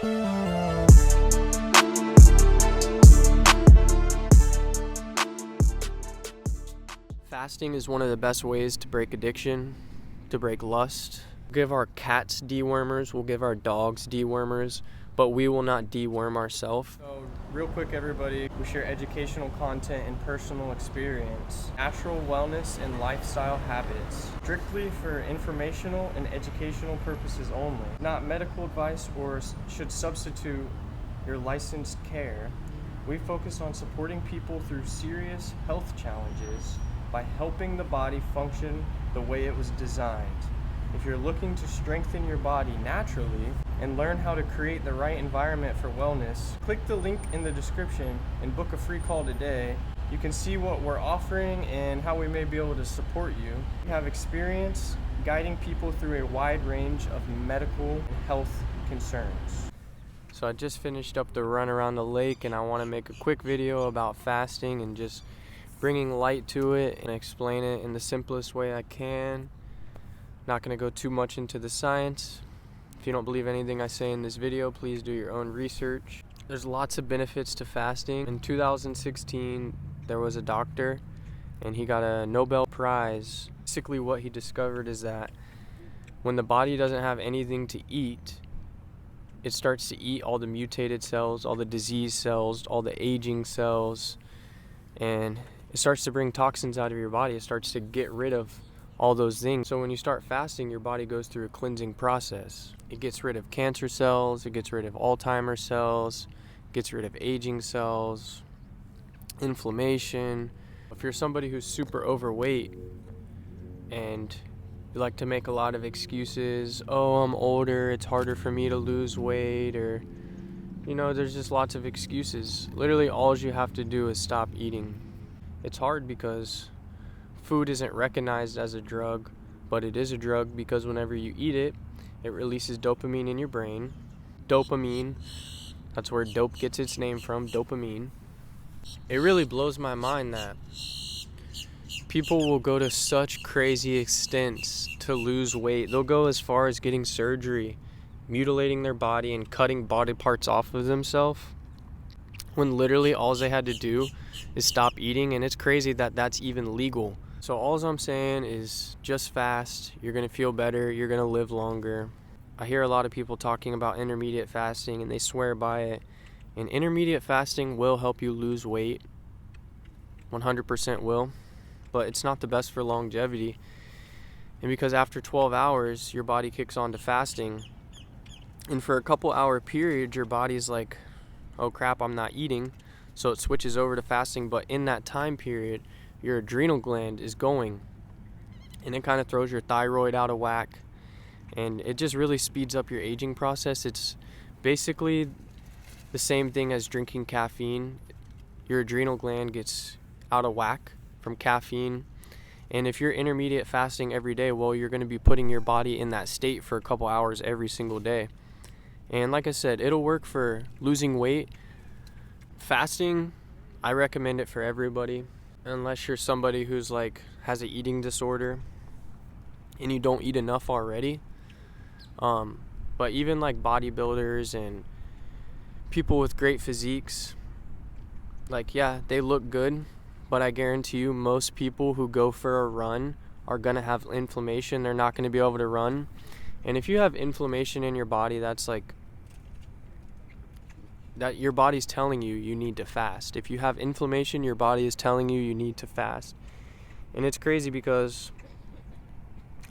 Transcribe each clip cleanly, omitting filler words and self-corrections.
Fasting is one of the best ways to break addiction, to break lust. We'll give our cats dewormers, we'll give our dogs dewormers, but we will not deworm ourselves. So real quick everybody, we share educational content and personal experience, natural wellness and lifestyle habits, strictly for informational and educational purposes only, not medical advice or should substitute your licensed care. We focus on supporting people through serious health challenges by helping the body function the way it was designed. If you're looking to strengthen your body naturally and learn how to create the right environment for wellness, click the link in the description and book a free call today. You can see what we're offering and how we may be able to support you. We have experience guiding people through a wide range of medical and health concerns. So I just finished up the run around the lake, and I want to make a quick video about fasting and just bringing light to it and explain it in the simplest way I can. Not going to go too much into the science. If you don't believe anything I say in this video, please do your own research. There's lots of benefits to fasting. In 2016, there was a doctor and he got a Nobel Prize. Basically what he discovered is that when the body doesn't have anything to eat, it starts to eat all the mutated cells, all the disease cells, all the aging cells, and it starts to bring toxins out of your body. It starts to get rid of all those things. So when you start fasting, your body goes through a cleansing process. It gets rid of cancer cells, it gets rid of Alzheimer's cells, gets rid of aging cells, inflammation. If you're somebody who's super overweight and you like to make a lot of excuses, oh, I'm older, it's harder for me to lose weight, or, you know, there's just lots of excuses. Literally all you have to do is stop eating. It's hard because food isn't recognized as a drug, but it is a drug because whenever you eat it, it releases dopamine in your brain. Dopamine, that's where dope gets its name from, dopamine. It really blows my mind that people will go to such crazy extents to lose weight. They'll go as far as getting surgery, mutilating their body and cutting body parts off of themselves, when literally all they had to do is stop eating. And it's crazy that that's even legal. So all I'm saying is just fast. You're gonna feel better, you're gonna live longer. I hear a lot of people talking about intermediate fasting and they swear by it, and intermediate fasting will help you lose weight, 100% will, but it's not the best for longevity. And because after 12 hours your body kicks on to fasting, and for a couple hour period your body's like, oh crap, I'm not eating, so it switches over to fasting. But in that time period your adrenal gland is going, and it kind of throws your thyroid out of whack, and it just really speeds up your aging process. It's basically the same thing as drinking caffeine. Your adrenal gland gets out of whack from caffeine, and if you're intermediate fasting every day, well, you're going to be putting your body in that state for a couple hours every single day. And like I said, it'll work for losing weight. Fasting, I recommend it for everybody, unless you're somebody who's like has an eating disorder and you don't eat enough already. But even like bodybuilders and people with great physiques, like, yeah, they look good, but I guarantee you most people who go for a run are gonna have inflammation. They're not gonna be able to run. And if you have inflammation in your body, that's like that your body's telling you you need to fast. If you have inflammation, your body is telling you you need to fast. And it's crazy because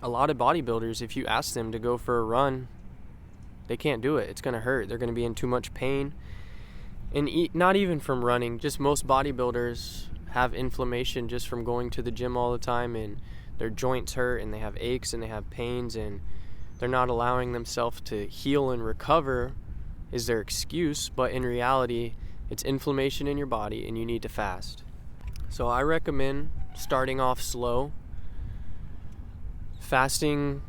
a lot of bodybuilders, if you ask them to go for a run, they can't do it. It's going to hurt. They're going to be in too much pain. And not even from running, just most bodybuilders have inflammation just from going to the gym all the time, and their joints hurt and they have aches and they have pains, and they're not allowing themselves to heal and recover is their excuse. But in reality, it's inflammation in your body and you need to fast. So I recommend starting off slow. Fasting,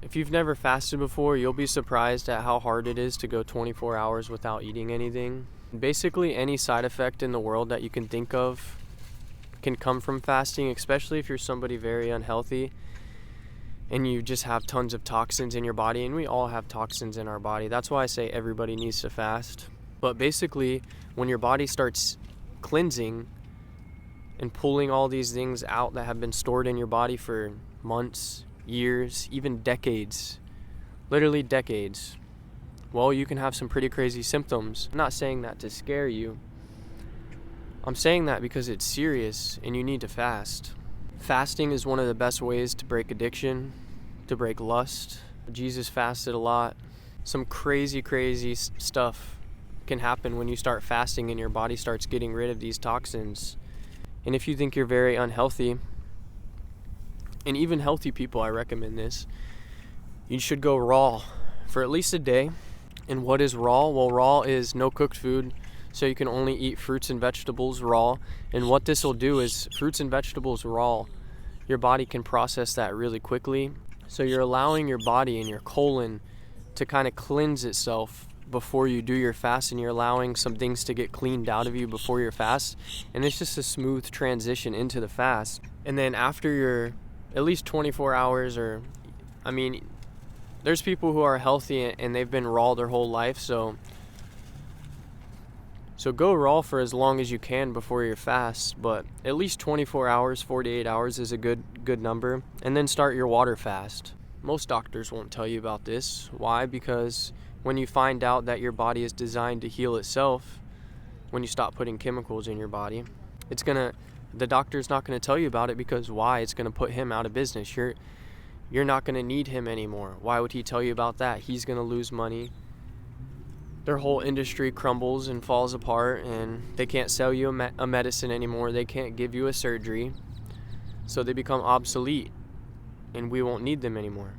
if you've never fasted before, you'll be surprised at how hard it is to go 24 hours without eating anything. Basically any side effect in the world that you can think of can come from fasting, especially if you're somebody very unhealthy. and you just have tons of toxins in your body, and we all have toxins in our body. That's why I say everybody needs to fast. But basically, when your body starts cleansing and pulling all these things out that have been stored in your body for months, years, even decades, literally decades, well, you can have some pretty crazy symptoms. I'm not saying that to scare you. I'm saying that because it's serious and you need to fast. Fasting is one of the best ways to break addiction, to break lust. Jesus fasted a lot. Some crazy stuff can happen when you start fasting and your body starts getting rid of these toxins. And if you think you're very unhealthy, and even healthy people, I recommend this, you should go raw for at least a day. And what is raw? Well, raw is no cooked food, so you can only eat fruits and vegetables raw. And what this will do is fruits and vegetables raw, your body can process that really quickly. So you're allowing your body and your colon to kind of cleanse itself before you do your fast, and you're allowing some things to get cleaned out of you before your fast. And it's just a smooth transition into the fast. And then after your at least 24 hours, or there's people who are healthy and they've been raw their whole life, so go raw for as long as you can before your fast, but at least 24 hours, 48 hours is a good number. And then start your water fast. Most doctors won't tell you about this. Why? Because when you find out that your body is designed to heal itself, when you stop putting chemicals in your body, the doctor's not going to tell you about it, because why? It's going to put him out of business. You're not going to need him anymore. Why would he tell you about that? He's going to lose money. Their whole industry crumbles and falls apart, and they can't sell you a medicine anymore. They can't give you a surgery. So they become obsolete, and we won't need them anymore.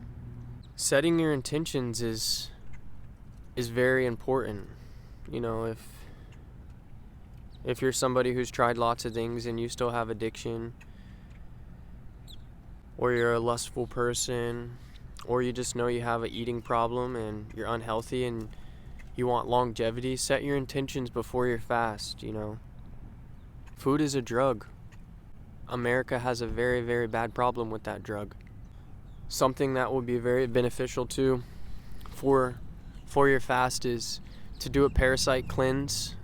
Setting your intentions is very important. If you're somebody who's tried lots of things and you still have addiction, or you're a lustful person, or you just know you have an eating problem and you're unhealthy and you want longevity, set your intentions before your fast. Food is a drug. America has a very bad problem with that drug. Something that will be very beneficial too for your fast is to do a parasite cleanse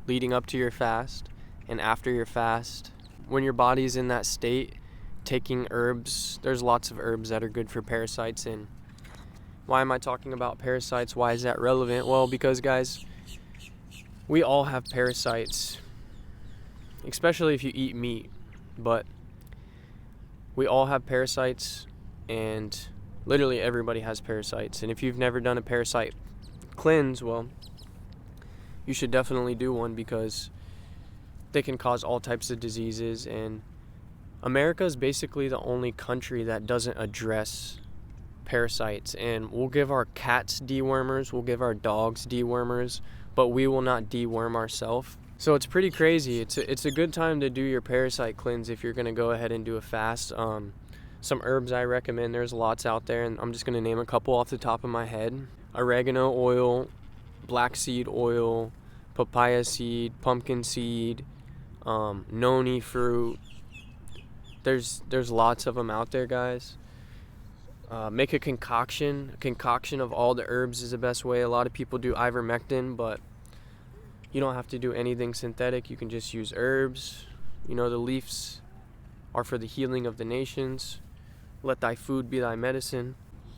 leading up to your fast and after your fast. When your body's in that state, taking herbs, there's lots of herbs that are good for parasites. And why am I talking about parasites? Why is that relevant? Well, because guys, we all have parasites, especially if you eat meat, but we all have parasites, and literally everybody has parasites. And if you've never done a parasite cleanse, well, you should definitely do one, because they can cause all types of diseases. And America is basically the only country that doesn't address parasites. And we'll give our cats dewormers, we'll give our dogs dewormers, but we will not deworm ourselves. So it's pretty crazy. It's a good time to do your parasite cleanse if you're going to go ahead and do a fast. Some herbs I recommend, there's lots out there, and I'm just going to name a couple off the top of my head. Oregano oil, black seed oil, papaya seed, pumpkin seed, noni fruit. There's lots of them out there, guys. Make a concoction. A concoction of all the herbs is the best way. A lot of people do ivermectin, but you don't have to do anything synthetic. You can just use herbs. The leaves are for the healing of the nations. Let thy food be thy medicine.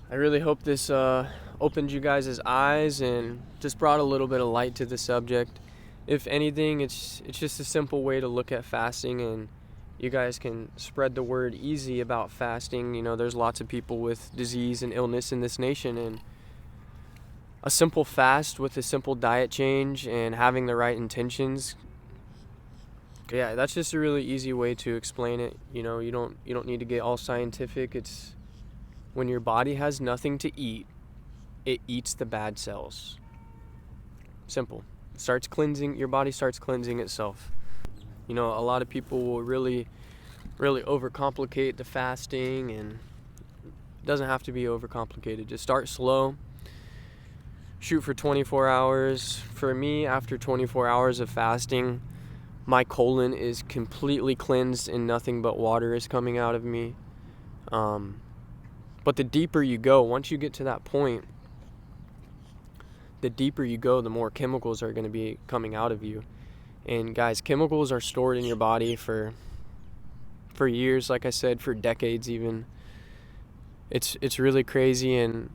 I really hope this opened you guys' eyes and just brought a little bit of light to the subject. If anything, it's just a simple way to look at fasting, and you guys can spread the word easy about fasting. There's lots of people with disease and illness in this nation, and a simple fast with a simple diet change and having the right intentions, yeah, that's just a really easy way to explain it. You don't need to get all scientific. It's when your body has nothing to eat, it eats the bad cells. Simple. Starts cleansing, your body starts cleansing itself. A lot of people will really overcomplicate the fasting, and it doesn't have to be overcomplicated. Just start slow. Shoot for 24 hours. For me, after 24 hours of fasting, my colon is completely cleansed and nothing but water is coming out of me. But the deeper you go, once you get to that point, the deeper you go, the more chemicals are going to be coming out of you. And guys, chemicals are stored in your body for years, like I said, for decades even. It's really crazy. And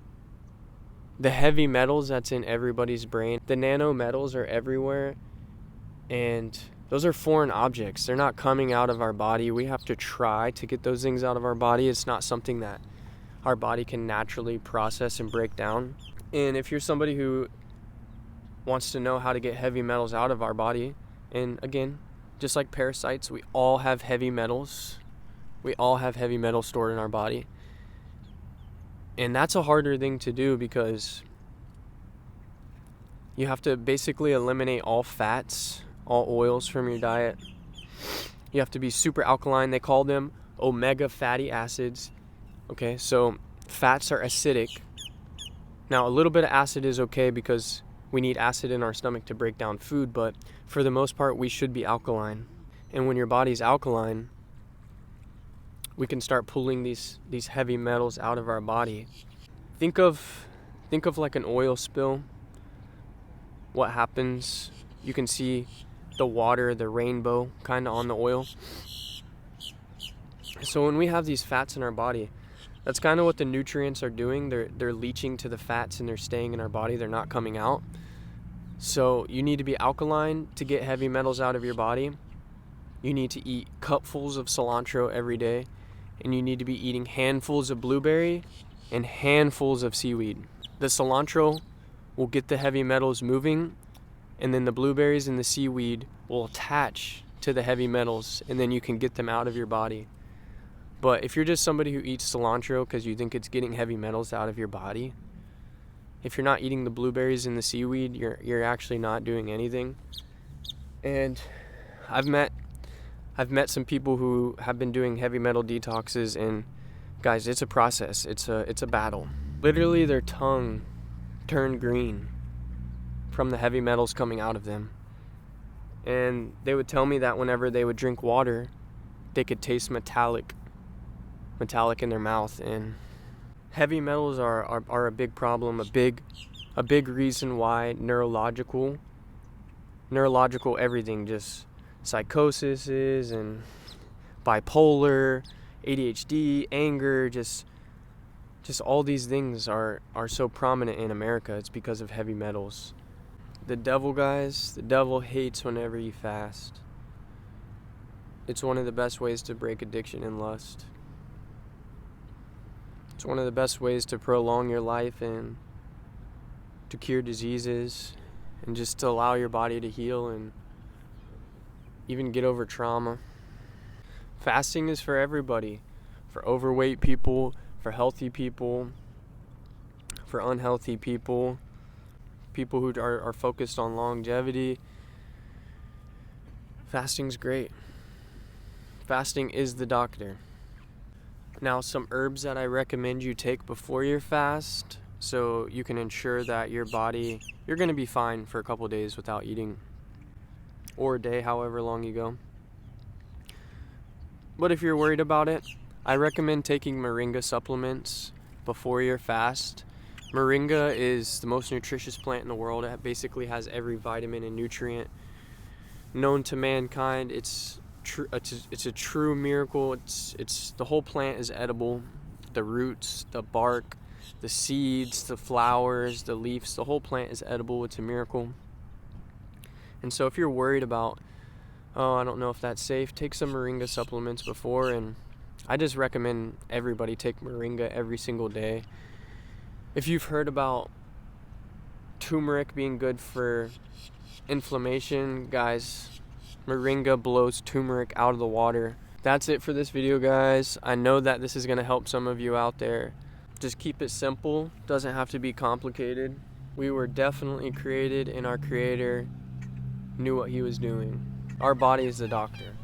the heavy metals that's in everybody's brain, the nanometals are everywhere, and those are foreign objects. They're not coming out of our body. We have to try to get those things out of our body. It's not something that our body can naturally process and break down. And if you're somebody who wants to know how to get heavy metals out of our body, and again, just like parasites, we all have heavy metals. We all have heavy metals stored in our body. And that's a harder thing to do because you have to basically eliminate all fats, all oils from your diet. You have to be super alkaline. They call them omega fatty acids. Okay, so fats are acidic. Now, a little bit of acid is okay because we need acid in our stomach to break down food, but for the most part, we should be alkaline. And when your body's alkaline, we can start pulling these heavy metals out of our body. Think of like an oil spill. What happens? You can see the water, the rainbow kind of on the oil. So when we have these fats in our body, that's kind of what the nutrients are doing. They're leaching to the fats and they're staying in our body. They're not coming out. So you need to be alkaline to get heavy metals out of your body. You need to eat cupfuls of cilantro every day. And you need to be eating handfuls of blueberry and handfuls of seaweed. The cilantro will get the heavy metals moving, and then the blueberries and the seaweed will attach to the heavy metals, and then you can get them out of your body. But if you're just somebody who eats cilantro because you think it's getting heavy metals out of your body, if you're not eating the blueberries and the seaweed, you're actually not doing anything. And I've met some people who have been doing heavy metal detoxes, and guys, it's a process. It's a battle. Literally, their tongue turned green from the heavy metals coming out of them. And they would tell me that whenever they would drink water, they could taste metallic in their mouth. And heavy metals are a big problem, a big reason why neurological everything, just psychosis and bipolar, ADHD, anger, just all these things are so prominent in America. It's because of heavy metals. The devil, guys, the devil hates whenever you fast. It's one of the best ways to break addiction and lust. It's one of the best ways to prolong your life and to cure diseases and just to allow your body to heal and even get over trauma. Fasting is for everybody, for overweight people, for healthy people, for unhealthy people, people who are focused on longevity. Fasting's great. Fasting is the doctor. Now, some herbs that I recommend you take before your fast so you can ensure that you're going to be fine for a couple days without eating, or a day, however long you go. But if you're worried about it, I recommend taking moringa supplements before your fast. Moringa is the most nutritious plant in the world. It basically has every vitamin and nutrient known to mankind. It's a true miracle. It's the whole plant is edible. The roots, the bark, the seeds, the flowers, the leaves, the whole plant is edible. It's a miracle. And so if you're worried about, oh, I don't know if that's safe, take some moringa supplements before. And I just recommend everybody take moringa every single day. If you've heard about turmeric being good for inflammation, guys, moringa blows turmeric out of the water. That's it for this video, guys. I know that this is going to help some of you out there. Just keep it simple. Doesn't have to be complicated. We were definitely created, and our creator knew what he was doing. Our body is the doctor.